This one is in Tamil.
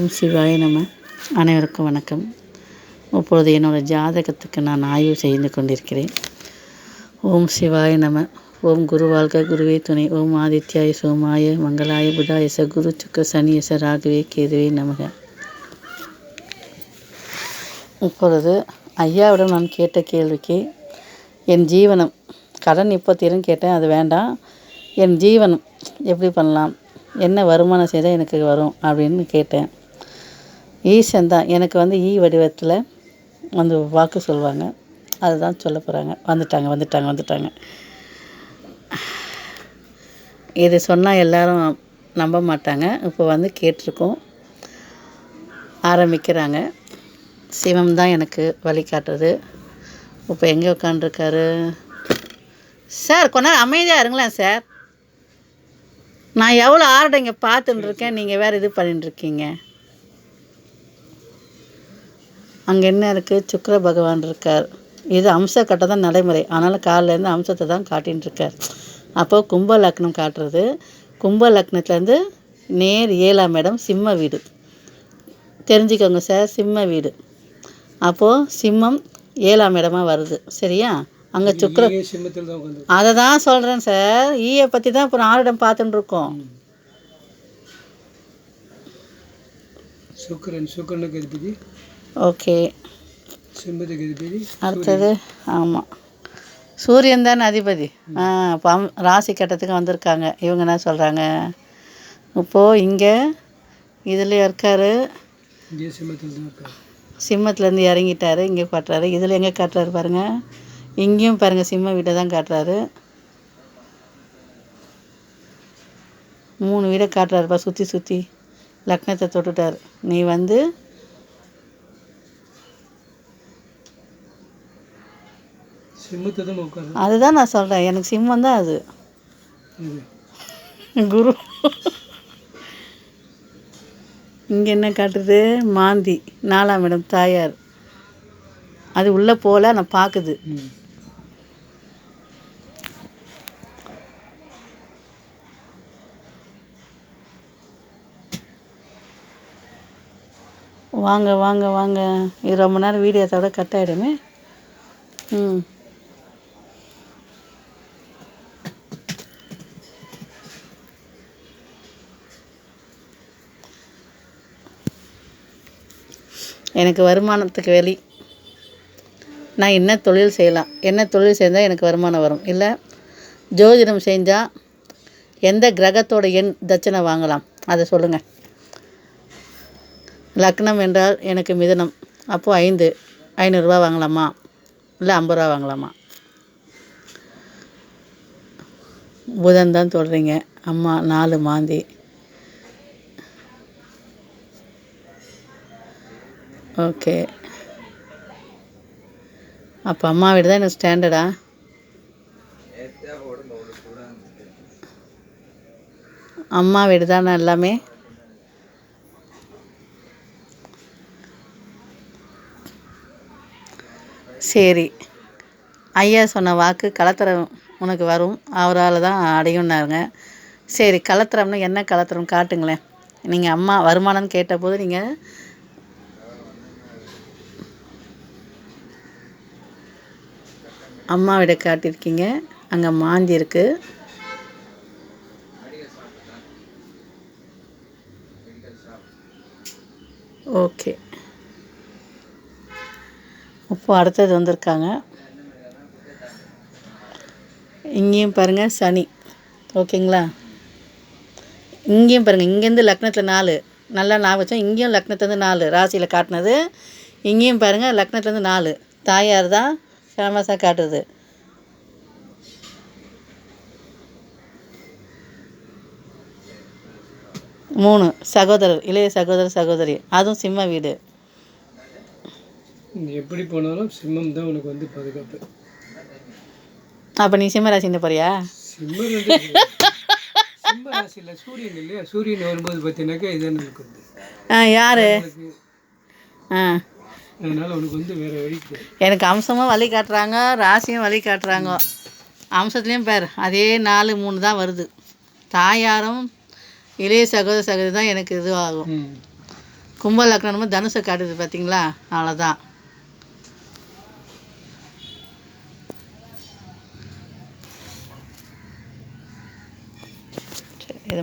ஓம் சிவாய நம. அனைவருக்கும் வணக்கம். இப்பொழுது என்னோடய ஜாதகத்துக்கு நான் ஆய்வு செய்து கொண்டிருக்கிறேன். ஓம் சிவாய நம. ஓம் குரு வாழ்க குருவே துணை. ஓம் ஆதித்யாய சோமாய மங்களாய புதாயச குரு சுக்க சனியச ராகவே கேதுவே நமக. இப்பொழுது ஐயாவிடம் நான் கேட்ட கேள்விக்கு என் ஜீவனம் கடன் இப்போ தீரும் கேட்டேன், அது வேண்டாம். என் ஜீவனம் எப்படி பண்ணலாம், என்ன வருமானம் செய்தால் எனக்கு வரும் அப்படின்னு கேட்டேன். ஈசன் தான் எனக்கு ஈ வடிவத்தில் வாக்கு சொல்லுவாங்க, அதுதான் சொல்ல போகிறாங்க. வந்துட்டாங்க. இது சொன்னால் எல்லாரும் நம்ப மாட்டாங்க. இப்போ கேட்டிருக்கோம், ஆரம்பிக்கிறாங்க. சிவம் தான் எனக்கு வழிகாட்டுறது. இப்போ எங்கே உட்காண்ட்ருக்காரு சார்? கொஞ்ச நேரம் அமைதியாக இருங்களேன் சார். நான் எவ்வளோ ஆர்டர் இங்கே பார்த்துட்டு இருக்கேன், நீங்கள் வேறு இது பண்ணிட்டுருக்கீங்க. அங்கே என்ன இருக்குது? சுக்கிர பகவான் இருக்கார். இது அம்ச கட்ட தான் நடைமுறை. ஆனாலும் காலிலேருந்து அம்சத்தை தான் காட்டின்னு இருக்கார். அப்போது கும்ப லக்னம் காட்டுறது. கும்ப லக்னத்துலேருந்து நேர் 7ஆம் இடம் சிம்ம வீடு. தெரிஞ்சுக்கோங்க சார், சிம்ம வீடு. அப்போது சிம்மம் 7ஆம் இடமா வருது, சரியா? அங்கே சுக்கிர, அதை தான் சொல்கிறேன் சார். ஈயை பற்றி தான் இப்போ 6 இடம் பார்த்துட்டு இருக்கோம். ஓகே, அடுத்தது ஆமாம், சூரியன் தானே அதிபதி. இப்போ ராசி கட்டத்துக்கு வந்திருக்காங்க. இவங்க என்ன சொல்கிறாங்க? இப்போது இங்கே இதில் இருக்கார், சிம்மத்துலேருந்து இறங்கிட்டார், இங்கே காட்டுறாரு. இதில் எங்கே காட்டுறாரு பாருங்கள், இங்கேயும் பாருங்கள் சிம்ம வீட்டை தான் காட்டுறாரு. 3 வீடை காட்டுறாருப்பா, சுற்றி லக்னத்தை தொட்டுட்டார். நீ அதுதான் நான் சொல்கிறேன், எனக்கு சிம்மம் தான் அது. குரு இங்கே என்ன காட்டுறது? மாந்தி 4ஆம் இடம் தாயார். அது உள்ளே போல நான் பார்க்குது. வாங்க. இது ரொம்ப நேரம் வீடியோத்தோட கட் ஆகிடுமே. எனக்கு வருமானத்துக்கு வெளி நான் என்ன தொழில் செய்யலாம், என்ன தொழில் செஞ்சால் எனக்கு வருமானம் வரும், இல்லை ஜோதிடம் செஞ்சால் எந்த கிரகத்தோட எண் தட்சணை வாங்கலாம், அதை சொல்லுங்கள். லக்னம் என்றால் எனக்கு மிதுனம். அப்போது 500 வாங்கலாமா, இல்லை 50 ரூபா வாங்கலாமா? புதன் தான் சொல்கிறீங்க. அம்மா 4 மாந்தி. ஓகே, அப்போ அம்மா வீடு தான் எனக்கு ஸ்டாண்டர்டா? அம்மா வீடு தானே எல்லாமே? சரி, ஐயா சொன்ன வாக்கு கலத்திரம் உனக்கு வரும், அவரால் தான் அடையும்னாருங்க. சரி, கலத்திரம்னா என்ன கலத்திரம் காட்டுங்களேன். நீங்கள் அம்மா வருமானம்னு கேட்டபோது நீங்கள் அம்மா வீடை காட்டியிருக்கீங்க. அங்கே மாந்தி இருக்குது. ஓகே, இப்போ அடுத்தது வந்திருக்காங்க. இங்கேயும் பாருங்கள் சனி. ஓகேங்களா? இங்கேயும் பாருங்கள், இங்கேருந்து லக்னத்தில் 4 நல்லா ஞாபகம் வச்சோம். இங்கேயும் லக்னத்துலேருந்து 4 ராசியில் காட்டினது. இங்கேயும் பாருங்கள் லக்னத்துலேருந்து 4 தாயார் தான் ஃபேமஸாக காட்டுது. மூணு சகோதரர், இளைய சகோதரி, அதுவும் சிம்ம வீடு. எப்படி போனாலும் சிம்மம் தான் உனக்கு பாதுகாப்பு. அப்போ நீ சிம்ம ராசின்னு போறியா? சிம்ம ராசியில் சூரியன் இல்லையா? சூரியன் வரும்போது பார்த்தீங்கன்னாக்கா இதான் இருக்குது. யாரு? அதனால் உனக்கு வேறு வழி. எனக்கு அம்சமும் வழி காட்டுறாங்க, ராசியும் வழி காட்டுறாங்க. அம்சத்துலேயும் பேர் அதே 4 3 தான் வருது. தாயாரும் இளைய சகோதரி தான் எனக்கு இது ஆகும். கும்ப லக்னம் தனுசை காட்டுது பார்த்தீங்களா, அவ்வளோதான்.